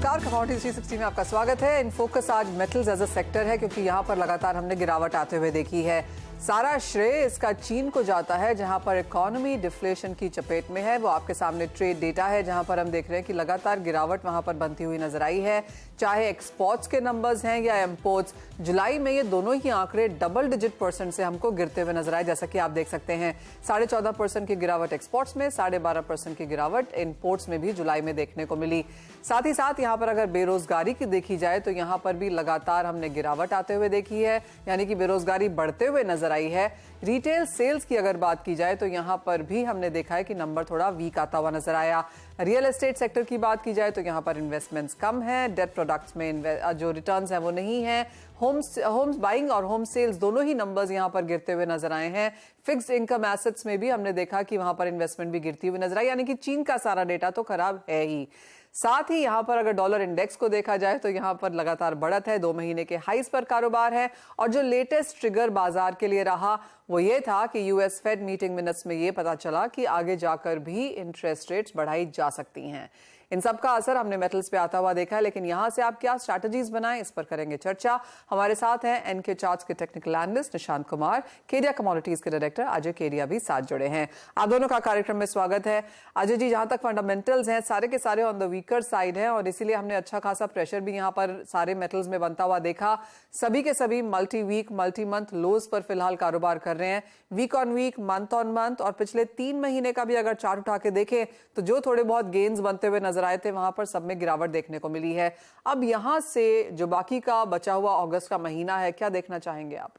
नमस्कार, कमोडिटी 360 में आपका स्वागत है। इन फोकस आज मेटल्स एज अ सेक्टर है क्योंकि यहाँ पर लगातार हमने गिरावट आते हुए देखी है। सारा श्रेय इसका चीन को जाता है जहां पर इकोनॉमी डिफ्लेशन की चपेट में है। वो आपके सामने ट्रेड डेटा है जहां पर हम देख रहे हैं कि लगातार गिरावट वहां पर बनती हुई नजर आई है, चाहे एक्सपोर्ट्स के नंबर्स हैं या इंपोर्ट्स। जुलाई में ये दोनों ही आंकड़े डबल डिजिट % से हमको गिरते हुए नजर आए, जैसा कि आप देख सकते हैं। 14.5% की गिरावट एक्सपोर्ट्स में, 12.5% की गिरावट इंपोर्ट्स में भी जुलाई में देखने को मिली। साथ ही साथ यहाँ पर अगर बेरोजगारी की देखी जाए तो यहाँ पर भी लगातार हमने गिरावट आते हुए देखी है, यानी कि बेरोजगारी बढ़ते हुए नजर आई है। रिटेल सेल्स की अगर बात की जाए तो यहां पर भी हमने देखा है कि नंबर थोड़ा वीक आता हुआ नजर आया। रियल एस्टेट सेक्टर की बात की जाए तो यहां पर इन्वेस्टमेंट्स कम है, डेट प्रोडक्ट्स में जो रिटर्न्स हैं वो नहीं है। होम्स बाइंग और होम सेल्स दोनों ही नंबर्स यहां पर गिरते हुए नजर आए हैं। फिक्स्ड इनकम एसेट्स में भी हमने देखा कि वहां पर इन्वेस्टमेंट भी गिरती हुई नजर आई, यानी कि चीन का सारा डेटा तो खराब है ही। साथ ही यहां पर अगर डॉलर इंडेक्स को देखा जाए तो यहां पर लगातार बढ़त है, 2 महीने के हाईज पर कारोबार है। और जो लेटेस्ट ट्रिगर बाजार के लिए रहा वो ये था कि यूएस फेड मीटिंग मिनट्स में ये पता चला कि आगे जाकर भी इंटरेस्ट रेट्स बढ़ाई जा सकती हैं। इन सब का असर हमने मेटल्स पे आता हुआ देखा है, लेकिन यहां से आप क्या स्ट्रैटेजीज बनाएं, इस पर करेंगे चर्चा। हमारे साथ हैं एनके चार्ट्स के technical analyst Nishant Kumar, Kedia commodities के डायरेक्टर अजय केडिया भी साथ जुड़े हैं। आप दोनों का कार्यक्रम में स्वागत है। अजय जी, जहां तक फंडामेंटल्स हैं सारे के सारे ऑन द वीकर साइड है और इसीलिए हमने अच्छा खासा प्रेशर भी यहां पर सारे मेटल्स में बनता हुआ देखा। सभी के सभी multi week multi month lows पर फिलहाल कारोबार कर रहे हैं, week on week, month on month. और पिछले 3 महीने का भी अगर चार्ट उठा के देखें तो जो थोड़े बहुत गेन्स बनते हुए नजर आए थे वहां पर सब में गिरावट देखने को मिली है। अब यहां से जो बाकी का बचा हुआ अगस्त का महीना है, क्या देखना चाहेंगे आप?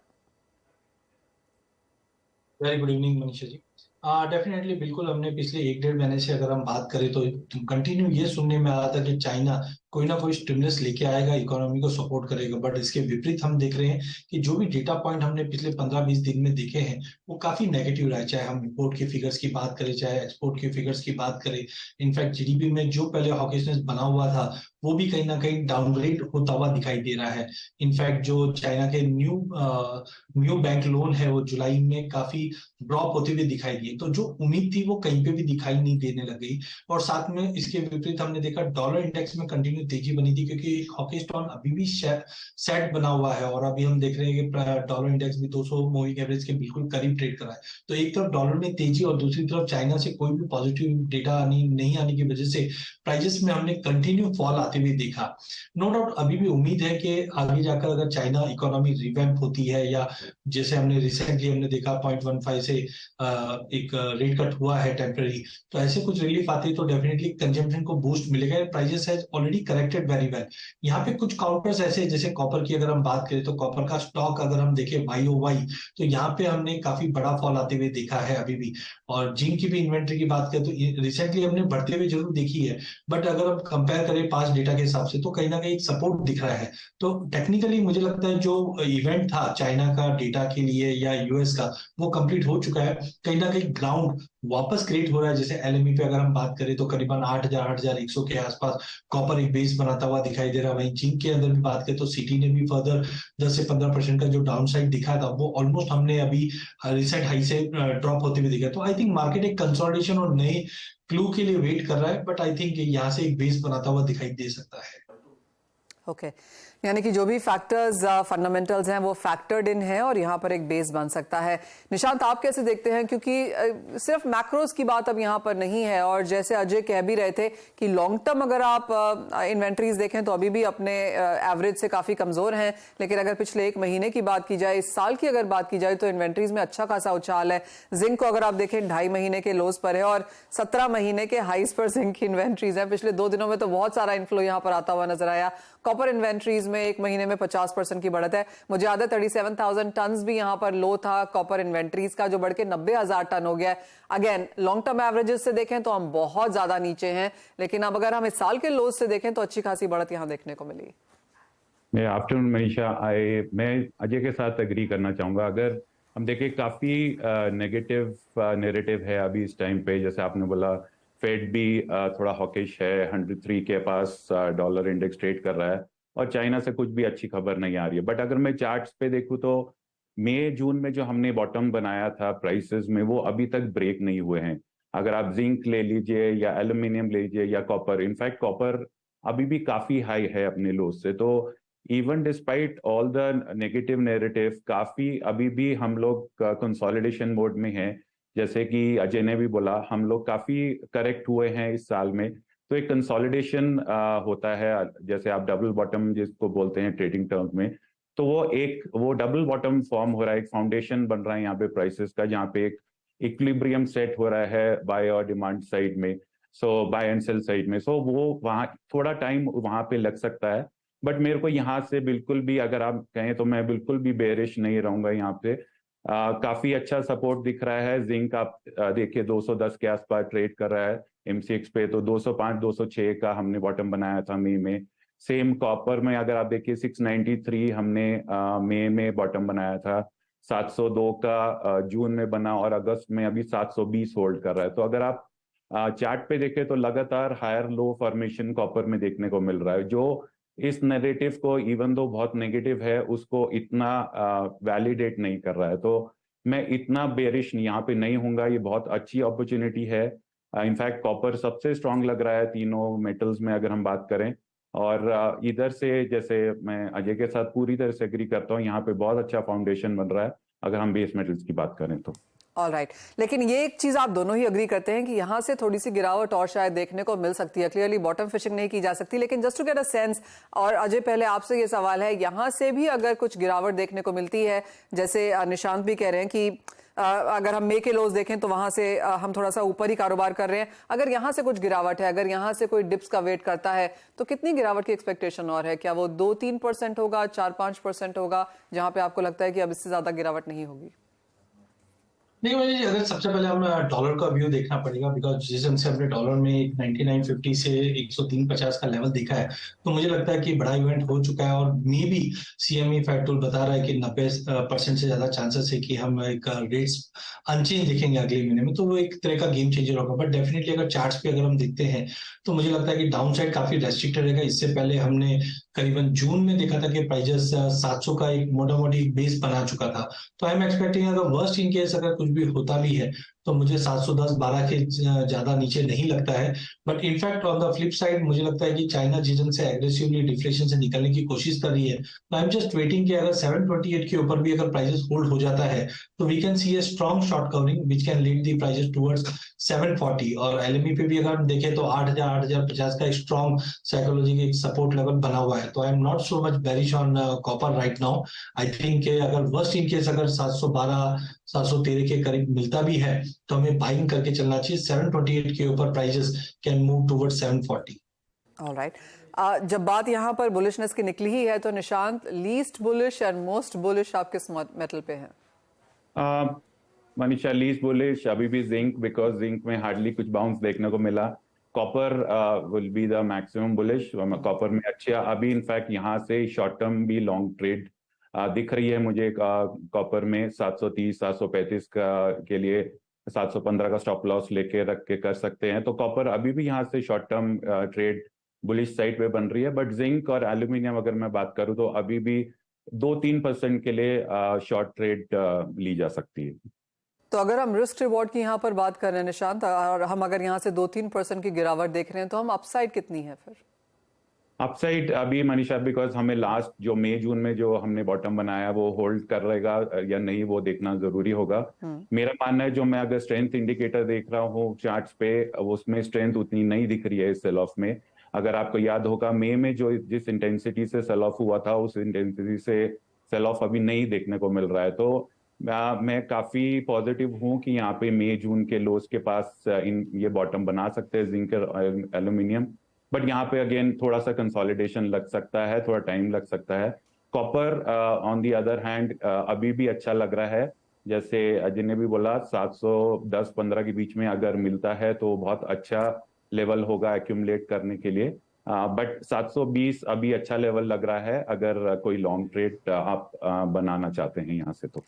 Very good evening Manisha ji. Definitely बिल्कुल, हमने पिछले 1-1.5 महीने से अगर हम बात करें तो कंटिन्यू ये सुनने में आ रहा था कि चाइना कोई ना कोई स्टिमुलस लेके आएगा, इकोनॉमी को सपोर्ट करेगा। बट इसके विपरीत हम देख रहे हैं कि जो भी डेटा पॉइंट हमने पिछले 15-20 दिन में देखे हैं वो काफी नेगेटिव रहा है। चाहे हम इंपोर्ट के फिगर्स की बात करें, चाहे एक्सपोर्ट के फिगर्स की बात करें। इनफैक्ट जीडीपी में जो पहले हॉकिशनेस बना हुआ था वो भी कहीं ना कहीं डाउनग्रेड होता हुआ दिखाई दे रहा है। इनफैक्ट जो चाइना के न्यू बैंक लोन है वो जुलाई में काफी ड्रॉप होते हुए दिखाई दिए, तो जो उम्मीद थी वो कहीं पे भी दिखाई नहीं देने लग गई। और साथ में इसके विपरीत हमने देखा डॉलर इंडेक्स में कंटिन्यू तेजी बनी थी, क्योंकि हॉकी स्टोन अभी भी सेट बना हुआ है और अभी हम देख रहे हैं कि डॉलर इंडेक्स भी 200 मूविंग एवरेज के बिल्कुल करीब ट्रेड कर रहा है। तो एक तरफ डॉलर में तेजी और दूसरी तरफ चाइना से कोई भी पॉजिटिव डेटा नहीं आने की वजह से प्राइजेस में हमने कंटिन्यू फॉल आते हुए देखा। नो डाउट अभी भी उम्मीद है कि आगे जाकर अगर चाइना इकोनॉमी रिवैम्प होती है, या जैसे हमने रिसेंटली हमने देखा 0.15 से एक रेट कट हुआ है टेम्पररी, तो ऐसे कुछ रिलीफ आती है तो डेफिनेटली कंजम्पशन को बूस्ट मिलेगा। Prices has already corrected very well. यहाँ पे कुछ काउंटर्स ऐसे, जैसे कॉपर की अगर हम बात करें तो कॉपर का स्टॉक अगर हम देखें YOY तो यहाँ पे हमने काफी बड़ा फॉल आते हुए देखा है अभी भी। और जिंक की भी इन्वेंट्री की बात करें तो रिसेंटली हमने बढ़ते हुए जरूर देखी है, बट अगर हम कंपेयर करें पास्ट डेटा के हिसाब से तो कहीं ना कहीं एक सपोर्ट दिख रहा है। तो टेक्निकली मुझे लगता है जो इवेंट था चाइना का डेटा के लिए या यूएस का वो कंप्लीट हो चुका है। कहीं ना कहीं ग्राउंड वापस क्रिएट हो रहा है। जैसे एलएमई पे अगर हम बात करें तो करीबन 8,100 के आसपास कॉपर एक बेस बनाता हुआ दिखाई दे रहा है। वहीं जिंक के अंदर भी बात करें तो सिटी ने भी फर्दर 10 से 15% का जो डाउन साइड दिखा था वो ऑलमोस्ट हमने अभी रिसेंट हाई से ड्रॉप होते हुए दिखा। तो आई थिंक मार्केट एक कंसोलिडेशन और नए क्लू के लिए वेट कर रहा है, बट आई थिंक यहाँ से एक बेस बनाता हुआ दिखाई दे सकता है। ओके, यानी कि जो भी फैक्टर्स फंडामेंटल्स हैं वो फैक्टर्ड इन है और यहाँ पर एक बेस बन सकता है। निशांत, आप कैसे देखते हैं? क्योंकि सिर्फ मैक्रोज की बात अब यहाँ पर नहीं है और जैसे अजय कह भी रहे थे कि लॉन्ग टर्म अगर आप इन्वेंट्रीज देखें तो अभी भी अपने एवरेज से काफी कमजोर हैं, लेकिन अगर पिछले 1 महीने की बात की जाए, इस साल की अगर बात की जाए तो इन्वेंट्रीज में अच्छा खासा उछाल है। जिंक को अगर आप देखें 2.5 महीने के लोज पर है और 17 महीने के हाईज पर जिंक की इन्वेंट्रीज है। पिछले 2 दिनों में तो बहुत सारा इनफ्लो यहाँ पर आता हुआ नजर आया। कॉपर इन्वेंट्रीज में 1 महीने में 50% की बढ़त है। मुझे याद है 37,000 टन भी यहां पर लो था कॉपर इन्वेंट्रीज का, जो बढ़ के 90,000 टन हो गया है। अगेन लॉन्ग टर्म एवरेजेस से देखें तो हम बहुत ज्यादा नीचे हैं, लेकिन अब अगर हम इस साल के लोज से देखें तो अच्छी खासी बढ़त यहां देखने को मिली। आफ्टरनून मनीषा, मैं अजय के साथ एग्री करना चाहूंगा। अगर हम देखें काफी नेगेटिव नैरेटिव है अभी इस टाइम पे। जैसे आपने बोला फेड भी थोड़ा हॉकिश है, 103 के पास डॉलर इंडेक्स ट्रेड कर रहा है और चाइना से कुछ भी अच्छी खबर नहीं आ रही है। बट अगर मैं चार्ट्स पे देखूं तो मई जून में जो हमने बॉटम बनाया था प्राइसेस में वो अभी तक ब्रेक नहीं हुए हैं। अगर आप जिंक ले लीजिए या एल्यूमिनियम ले लीजिए या कॉपर, इनफैक्ट कॉपर अभी भी काफी हाई है अपने लो से। तो even despite all the negative narrative काफी अभी भी हम लोग कंसोलिडेशन मोड में हैं। जैसे कि अजय ने भी बोला, हम लोग काफी करेक्ट हुए हैं इस साल में, तो एक कंसोलिडेशन होता है, जैसे आप डबल बॉटम जिसको बोलते हैं ट्रेडिंग टर्म में, तो वो डबल बॉटम फॉर्म हो रहा है, एक फाउंडेशन बन रहा है यहाँ पे प्राइसेस का, जहाँ पे एक इक्विलिब्रियम सेट हो रहा है बाय और डिमांड साइड में, सो बाय एंड सेल साइड में। सो वो वहाँ थोड़ा टाइम वहाँ पे लग सकता है, बट मेरे को यहाँ से बिल्कुल भी, अगर आप कहें तो मैं बिल्कुल भी बेरिश नहीं रहूंगा यहाँ पे। काफी अच्छा सपोर्ट दिख रहा है। जिंक आप देखिए 210 के आसपास ट्रेड कर रहा है एमसीएक्स पे, तो 205 206 का हमने बॉटम बनाया था मई में। सेम कॉपर में अगर आप देखिए 693 हमने मई में बॉटम बनाया था, 702 का जून में बना, और अगस्त में अभी 720 होल्ड कर रहा है। तो अगर आप चार्ट पे देखें तो लगातार हायर लो फॉर्मेशन कॉपर में देखने को मिल रहा है, जो इस नैरेटिव को इवन दो बहुत नेगेटिव है उसको इतना वैलिडेट नहीं कर रहा है। तो मैं इतना बेरिश यहाँ पे नहीं हूँगा, ये बहुत अच्छी अपॉर्चुनिटी है। इनफैक्ट कॉपर सबसे स्ट्रांग लग रहा है तीनों मेटल्स में अगर हम बात करें, और इधर से जैसे मैं अजय के साथ पूरी तरह से एग्री करता हूँ, यहाँ पे बहुत अच्छा फाउंडेशन बन रहा है अगर हम बेस मेटल्स की बात करें तो। ऑलराइट, लेकिन ये एक चीज आप दोनों ही अग्री करते हैं कि यहाँ से थोड़ी सी गिरावट और शायद देखने को मिल सकती है। क्लियरली बॉटम फिशिंग नहीं की जा सकती, लेकिन just to get a sense, और अजय पहले आपसे ये सवाल है, यहाँ से भी अगर कुछ गिरावट देखने को मिलती है, जैसे निशांत भी कह रहे हैं कि अगर हम मई के लोज देखें तो वहां से हम थोड़ा सा ऊपर ही कारोबार कर रहे हैं, अगर यहाँ से कुछ गिरावट है, अगर यहाँ से कोई डिप्स का वेट करता है, तो कितनी गिरावट की एक्सपेक्टेशन और है? क्या वो 2-3% होगा, 4-5% होगा, जहां पे आपको लगता है कि अब इससे ज्यादा गिरावट नहीं होगी? नहीं मुझे, अगर सबसे पहले हम डॉलर का व्यू देखना पड़ेगा, बिकॉज जिस ढंग से हमने डॉलर में 99.50 से 103.50 का लेवल देखा है, तो मुझे लगता है कि बड़ा इवेंट हो चुका है। और मे भी सीएमई फैक्ट टूल बता रहा है कि 90% से ज्यादा चांसेस है कि हम एक रेट्स अनचेंज देखेंगे अगले महीने में, तो वो एक तरह का गेम चेंजर होगा। बट डेफिनेटली अगर चार्ट्स पे अगर हम देखते हैं तो मुझे लगता है कि डाउन साइड काफी रेस्ट्रिक्टेड रहेगा। इससे पहले हमने करीबन जून में देखा था कि प्राइजेस 700 का एक मोटा मोटी बेस बना चुका था। तो आई एम एक्सपेक्टिंग अगर वर्स्ट इन केस अगर कुछ भी होता भी है तो मुझे 710-12 के ज्यादा नीचे नहीं लगता है। But in fact on the flip side मुझे लगता है कि चाइना जिस ढंग से एग्रेसिवली डिफ्लेशन से निकलने की कोशिश कर रही है, तो आई एम जस्ट वेटिंग कि अगर 728 के ऊपर भी अगर प्राइसेस होल्ड हो जाता है तो we can see a strong short covering which can lead the prices towards 740। और एलएमई पे भी अगर हम देखें तो 8050 का एक स्ट्रॉन्ग साइकोलॉजी एक सपोर्ट लेवल बना हुआ है। तो I am not so much bearish on copper right now. I think अगर वर्स्ट इन केस अगर 712 713 के करीब मिलता भी है तो हमें बाइंग करके चलना चाहिए। 728 के ऊपर prices can move towards 740। Alright, जब बात यहाँ पर बुलिशनेस की निकली ही है, तो Nishant, least bullish and most bullish आप किस मेटल पे हैं? मनीषा, लीस्ट बुलिश अभी भी जिंक, बिकॉज जिंक में हार्डली कुछ बाउंस देखने को मिला। Copper will be the maximum bullish. Copper में अच्छा अभी इनफैक्ट यहाँ से शॉर्ट टर्म भी लॉन्ग ट्रेड दिख रही है मुझे कॉपर में 730 735 का के लिए 715 का स्टॉप लॉस लेके रख के कर सकते हैं। तो कॉपर अभी भी यहाँ से short term trade bullish side पे बन रही है। बट जिंक और एल्यूमिनियम अगर मैं बात करूँ तो अभी भी 2-3% के लिए शॉर्ट ट्रेड ली जा सकती है। तो अगर हम रिस्क रिवॉर्ड की यहाँ पर बात कर रहे हैं निशांत, और हम अगर यहाँ से 2-3% की गिरावट देख रहे हैं, तो हम अपसाइड कितनी है फिर? अपसाइड अभी मनीषा, बिकॉज हमें लास्ट जो मई जून में जो हमने बॉटम बनाया वो होल्ड कर रहेगा या नहीं वो देखना जरूरी होगा। मेरा मानना है, जो मैं अगर स्ट्रेंथ इंडिकेटर देख रहा हूँ चार्ट्स पे, उसमें स्ट्रेंथ उतनी नहीं दिख रही है इस सेल ऑफ में। अगर आपको याद होगा मई में जो जिस इंटेंसिटी से सेल ऑफ हुआ था, उस इंटेंसिटी से सेल ऑफ अभी नहीं देखने को मिल रहा है। तो मैं काफी पॉजिटिव हूँ कि यहाँ पे मई जून के लोज के पास ये बॉटम बना सकते हैं जिंक और एल्यूमिनियम। बट यहाँ पे अगेन थोड़ा सा कंसोलिडेशन लग सकता है, थोड़ा टाइम लग सकता है। Copper on the other hand अभी भी अच्छा लग रहा है। जैसे अजय ने भी बोला 710-15 के बीच में अगर मिलता है तो बहुत अच्छा लेवल होगा एक्यूमुलेट करने के लिए। बट 720 अभी अच्छा लेवल लग रहा है अगर कोई लॉन्ग ट्रेड आप बनाना चाहते हैं यहाँ से तो।